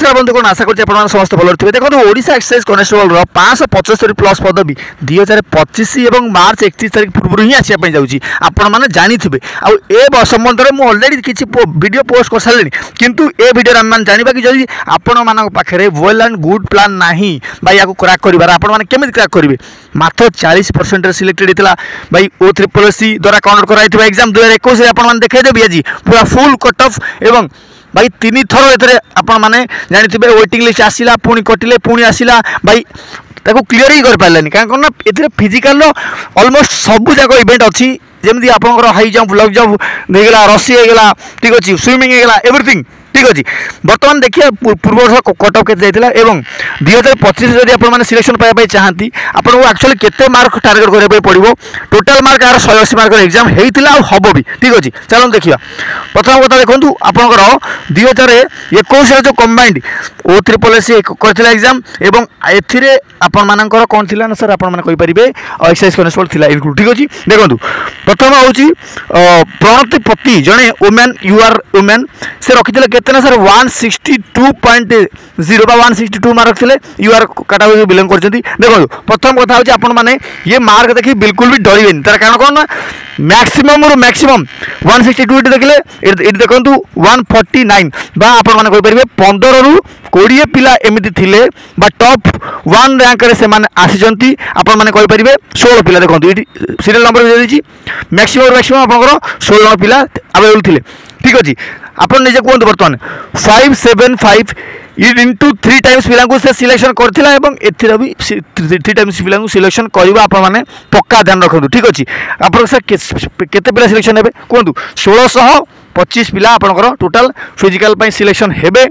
नमस्कार बंधु कौन आशा करुँच आप समस्त भल थे। देखो ओडिशा एक्साइज कनेस्टेबल 575 प्लस पदवी 2025 और मार्च 31 तारीख पूर्व ही आसापी जाऊँगी आपने जानी आ संबंध में मुझे अलरेडी किसी वीडियो पोस्ट कर सारे किंतु ए वीडियो आम जाना कि जब आपण पाखे वेल एंड गुड प्लान ना भाई या क्रैक कर केमी क्रैक करेंगे मात्र 40% सिलेक्टेड होता भाई O3C द्वारा कंडक्ट कराई एग्जाम 2021 आपने देखदेवी आज पूरा फुल कट ऑफ एवं भाई 3 थर ए आपण मैंने जानी वेटिंग लिस्ट आसला पुणी कटिले पुणी आसला भाई ताको क्लीयर ही कर पारानी कहीं ए फिजिकाल ऑलमोस्ट सबू जाक इवेंट अच्छी जमी आपंकर हाई जंप लंग जंप होगा रसी होगा ठीक अच्छे स्विमिंग होगा एवरीथिंग ठीक अच्छे बर्तमान देखिए पूर्व वर्ष कट ऑफ के 2025 जब आप सिलेक्शन पाइबा चाहती आपको एक्चुअली केते मार्क टार्गेट करने पड़ो टोटाल मार्क यार 180 मार्क एग्जाम होता हम भी ठीक अच्छे चलो देखिए प्रथम कथा देखो आपंकर 2021 जो कंबाइंड O3C करथिला एग्जाम एवं एथिरे आपण मानकर कौन थिला ना सर आपण माने कहि परिबे एक्साइज कनेस्टेबल थिला इंक्लूड ठीक अछि देखंतु प्रथम होची प्रणति पति जने वुमेन यू आर वुमेन से रखिथिले केते ना सर 162.0 बा 162 मार्क थिले यू आर कैटेगरी बिलोंग करछंती देखंतु प्रथम कथा होची आपण माने ये मार्क देखि बिल्कुल भी डरिबेनी तार कारण कोन ना मैक्सिमम रो मैक्सिमम 162 देखिले एटी देखंतु 149 बा आपण माने कहि परिबे 15 रु 20 पिला एमिति थिले बा टॉप 1 रैंक रे से माने आसीजंती आपण माने कहि परिबे 16 पिला देखंतु एटी सीरियल नंबर दे देछि मैक्सिमम आपनकर 16 पिला अवेलेबल थिले ठीक अछि आपण निजे कोन बर्तमान 575 इंटू 3 टाइम्स पिला को से सिलेक्शन करथिला एवं एथिरा भी 3 टाइम्स पिला को सिलेक्शन करबा आपण माने पक्का ध्यान रखंतु ठीक अछि आपण से केते पिला सिलेक्शन हेबे कोंतु 1625 पिला आपनकर टोटल फिजिकल पई सिलेक्शन हेबे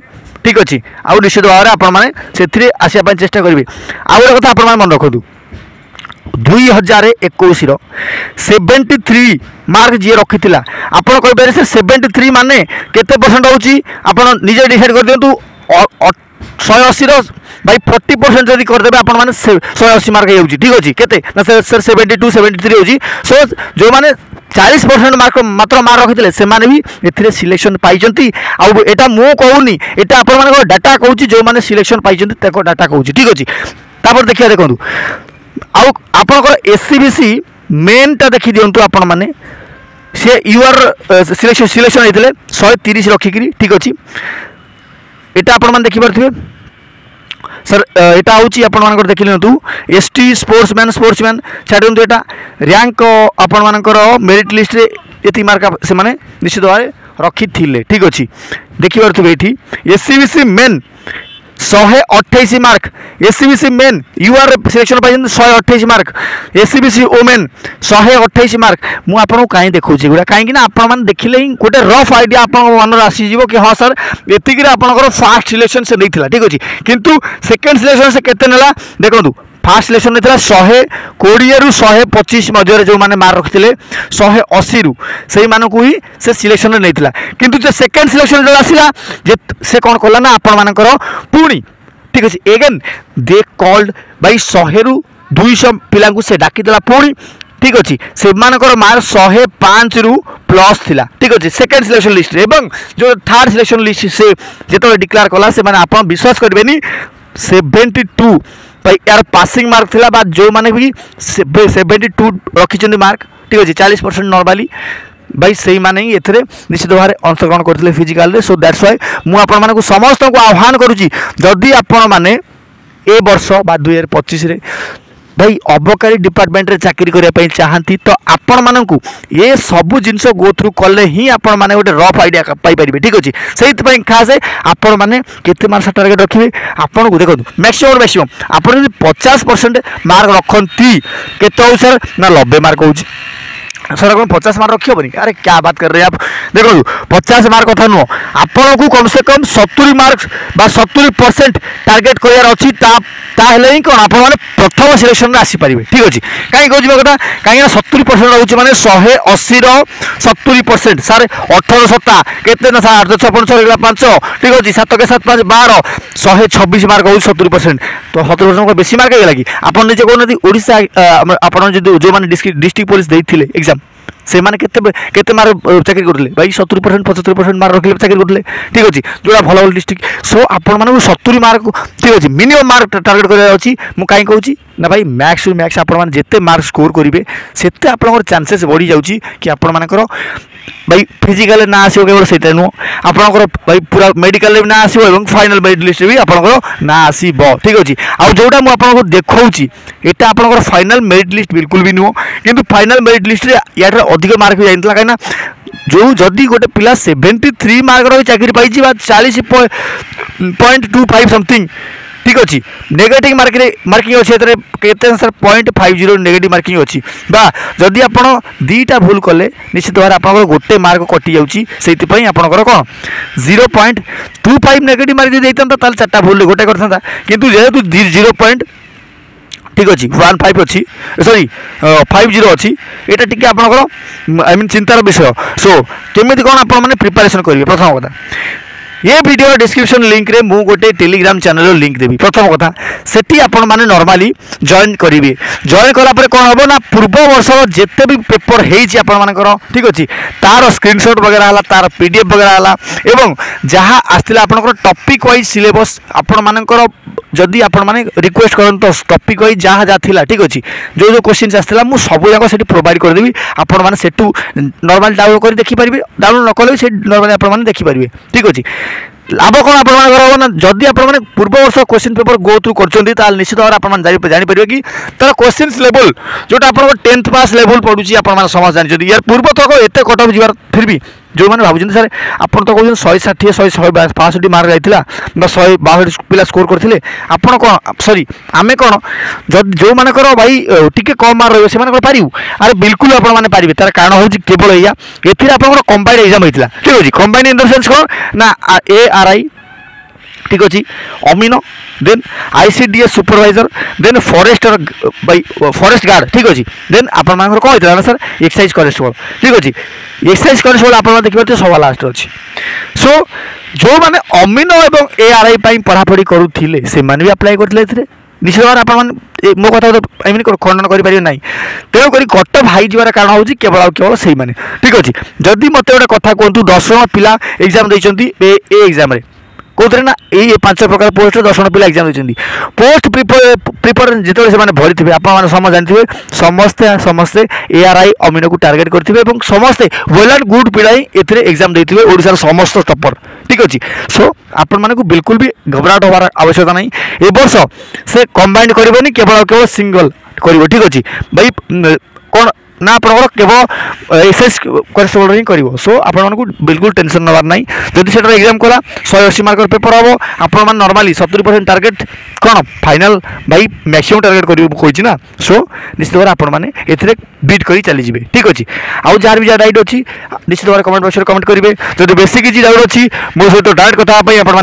ठीक अच्छे आउ निश्चित भाव में आपण मैंने आसापी चेष्टा करेंगे आउ गोटे कथा आपण मन रखु 2021 73 मार्क जी रखी आप कहीपर से 73 माने केते परसेंट होने निजे डिसाइड कर दिंतु 180 भाई 40% जब करदे आप 180 मार्क हो ठीक अच्छे केते सर 72 73 होची सो जो मैंने 40% मार्क मात्र मार्क रखी से माने भी ए सिलेक्शन पाई आटा मु कहूनी यहाँ आप डाटा कहूँ जो मैंने सिलेक्शन पाई डाटा कहूँ ठीक अच्छे तापर देखिए देखो आपंकर SCBC मेनटा देखी दिंतु आपण मैंने सी यू आर सिलेक्शन होते 130 रखिकी ठीक अच्छे यहाँ आप देखिपे सर यहाँ हूँ आपर देख लिंतु ST स्पोर्ट्समैन छाड़ दिंतु यहाँ रैंक आपर मेरिट लिस्ट रे ये मार्क से माने निश्चित भाव रखी थे ठीक अच्छे देखिपे ये SCBC men 128 mark SCBC men U R selection पाई 128 मार्क SCBC वुमेन 128 मार्क मुझे कहीं देखा गुड़ा कहीं आपने देखिले ही गोटे रफ आइडिया आप मन आसीज कि हाँ सर एतिक आपंकर फास्ट सिलेक्शन से नहीं ठीक अच्छे किंतु सेकेंड सिलेक्शन से केते नेला देखो फास्ट सिलेक्शन नहीं 120 रु 125 मध्य जो मैंने मार्क रखी 180 रु से मानू ही से सिलेक्शन नहीं किंतु जो सेकेंड सिलेक्शन जो आसला से कौन कला ना आपण मानकर पुणी ठीक अच्छे एगेन दे कॉल्ड बाई 100 रु 200 पिला से डाकीदेला पुणी ठीक अच्छे से मानकर मार्क 105 रु प्लस थिला ठीक अच्छे सेकेंड सिलेक्शन लिस्ट एवं जो थर्ड सिलेक्शन लिस्ट से जो डिक्लेयर कला से आप विश्वास करेंगे 72 भाई यार पासिंग मार्क थिला बा जो माने भी 72 रखी मार्क ठीक अच्छे 40% नॉर्मली भाई से ही माने एथरे निश्चित भाव में अंशग्रहण करते फिजिकाल सो दैट्स वाई मुझे समस्त को आह्वान करुँची जदि आपण मैंने ए वर्ष बा 2025 भाई अबकारी डिपार्टमेंट रे चाकरी करने चाहती तो आपण मानू ये सबू जिनस गो थ्रू कले ही आपण मैंने गोटे रफ आइडिया पाइपर ठीक अच्छे से खास आपण मैंने केते मार्क्स टार्गेट रखिए आपन को देखो मैक्सिमम आप 50% मार्क रखती केते सर ना 90 मार्क हो सर कौन 50 मार्क रखी हेनी अरे क्या बात कर रहे हैं आप देखो 50 मार्क कथा नुह आपन को कम से कम 70 मार्क्स बा 70% टार्गेट करार अच्छी ताहले ही कौन आप प्रथम सिलेक्शन में आसीपारे ठीक अच्छे कहीं कह कथा कहीं 70% रोचे मैंने 180 70% सारे 18 सत्ता केते ना सर 8 6 5 ठीक अच्छे 7 के 7 5 12 126 मार्क हो 70% तो 70% बेसी मार्क है कि आप निजे कहते ओडिशा आप जो मैंने डिस्ट्रिक्ट पुलिस देते एग्जाम से माने केते मार्क चाकरी करले भाई 70% 75% मार्क रखिले चाकरी करले ठीक अछि जोड़ा भल भल डिस्ट्रिक्ट सो आपण माने 70 मार्क ठीक अछि मिनिमम मार्क टार्गेट करा अछि मु काई कहूची ना भाई मैक्स टू मैक्स आपण माने जेते मार्क स्कोर करिवे सेते आपनकर चांसेस बढ़ी जाउची कि आपण मानकर भाई फिजिकल ना आसो केवल सेटा नु आपनकर भाई पूरा मेडिकल रे ना आसो एवं फाइनल मेरिट लिस्ट भी आपनकर ना आसीबो ठीक अछि आ जोटा मु आपनकर देखौची एटा आपनकर फाइनल मेरिट लिस्ट बिल्कुल भी नुहो किंतु फाइनल मेरिट लिस्ट रे यार अधिक मार्क भी जाइतला काइना जो जदि गोटे पिला 73 मार्क रो चाकरी पाइची बा 40.25 समथिंग ठीक अच्छी नेगेटिव मार्किंग अच्छे केते सर 0.50 नेगेटिव मार्किंग अच्छी बा जदि आप दीटा भूल कले निश्चित भाव आप गोटे मार्क कटि जाऊँगी से आपंकर कौन 0.25 नेगेटिव मार्क देता ताल 4टा भूल गोटे करता किंतु जेहेतु 0. ठीक अच्छी 15 अच्छी सॉरी 50 अच्छी यहाँ टी आपंकर आई मीन चिंतार विषय सो केमी कौन आप प्रिपेरेसन करेंगे प्रथम कथा ये वीडियो डिस्क्रिप्शन लिंक रे मु गोटे टेलीग्राम चैनल लिंक देवी प्रथम कथा सेठी आपण माने नॉर्मली जॉइन करिवे जॉइन कला पर कोन हबो ना पूर्व वर्ष जेते भी पेपर हेछि आपण मानकर ठीक अछि तार स्क्रीनशॉट वगैरह हला तार पीडीएफ वगैरह हला एवं जहा आस्तिला आपनकर टॉपिक वाइज सिलेबस आपण मानकर जदि आपण माने रिक्वेस्ट करन तो टॉपिक वाइज जहा जा थिला ठीक अछि जो जो क्वेश्चंस आस्तिला मु सब जाको सेठी प्रोवाइड कर देबी आपण माने सेटू नॉर्मल डाउनलोड कर देखि परिबे डाउनलोड न कले से नॉर्मल आपण माने देखि परिबे ठीक अछि लाभ कौन आप जदि आप पूर्व वर्ष क्वेश्चन पेपर गो थ्रू कर निश्चित भाव आप जापर कि तार क्वेश्चन लेवल जोटा आप 10th पास लेवल पड़ुची आप समस्त जानते यार पूर्व तक एत कट ऑफ जीवार फिर भी जो मैंने भावुं सर आप तो कहते 160 165 मार्क जाता 162 पिला स्कोर करते आपड़ कौन सॉरी आम कौन जो मानकर भाई टिके कम मार्क रही पारू अरे बिल्कुल आपने तार कारण हूँ केवल या आप कंबाइंड एग्जाम होता ठीक अच्छे कंबाइंड इन द सेंस कौन ना ARI ठीक अच्छे अमीनो then ICDS supervisor then forester by forest guard ठीक अच्छे देन आप कौन होता ना सर एक्साइज कनेस्टेबल ठीक अच्छे एक्साइज कनेस्टेबल आप देखिए सवा लास्ट अच्छे सो जो मैंने अमीनो और ARI पढ़ापढ़ी करुले से भी अप्लाई करते निश्चित भाव आप मो कथा आई मीन खंडन करें ना तेणुक कट ऑफ हाई जबार कारण हूँ केवल केवल से मैंने ठीक अच्छे जदि मत गोटे कथा कहतु 10 जन पिला एग्जाम देती एग्जाम कौन ना ये 5 प्रकार पोस्ट 10 जन पिला एग्जाम देती पोस्ट प्रिपेयर जिते से भरी थे आप समझ जानते समस्ते समस्ते ARI अमीनो को टार्गेट करेंगे और समस्ते वेल एंड गुड पिला ही एग्जाम देते ओडिशार समस्त टॉपर ठीक अच्छे सो आपण मानक बिल्कुल भी घबराहट होवार आवश्यकता नहीं ए वर्ष से कंबाइंड करबनी केवल केवल सिंगल करिवो ठीक अच्छे भाई कौन ना आप केवल एक्साइज कनेस्टेबल ही कर सो आपको बिल्कुल टेंशन नवार ना जदि से एग्जाम कला 180 मार्क पेपर हम आप नॉर्मली 70% टार्गेट कौन फाइनल भाई मैक्सिमम टार्गेट करी ना सो निश्चित भाव आपने बीट कर चलीजे ठीक अच्छे आउ जार भी जहाँ डाउट अच्छी निश्चित भाव कमेंट बॉक्स में कमेंट करेंगे जब बेस किसी डाउट अच्छी मो सहित डायरेक्ट कथा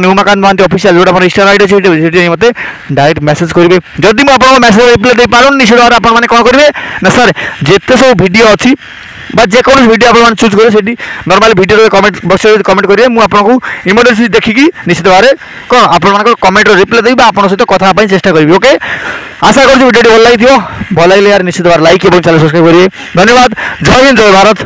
उमाकांत महांती ऑफिशियल जो इंस्टा आईडी अच्छे मत डायरेक्ट मेसेज करेंगे जदि मुझे मेसेज रिप्लाई दे पारूँ निश्चित भाव आपने कौन करेंगे ना सर जिते सब वीडियो अच्छी जेकोसी वीडियो आप चूज करेंगे नॉर्मल वीडियो कमेंट बॉक्स में कमेंट करेंगे मुझे आपको इमरजेंसी देखिकी निश्चित भाव कौन आप कमेंट रिप्लाई देवी आप सहित कथा चेष्टा करी ओके आशा कर वीडियो भल लगी भल लगे यार निश्चित भाव लाइक और चैनल सब्सक्राइब करेंगे धन्यवाद जय हिंद जय भारत।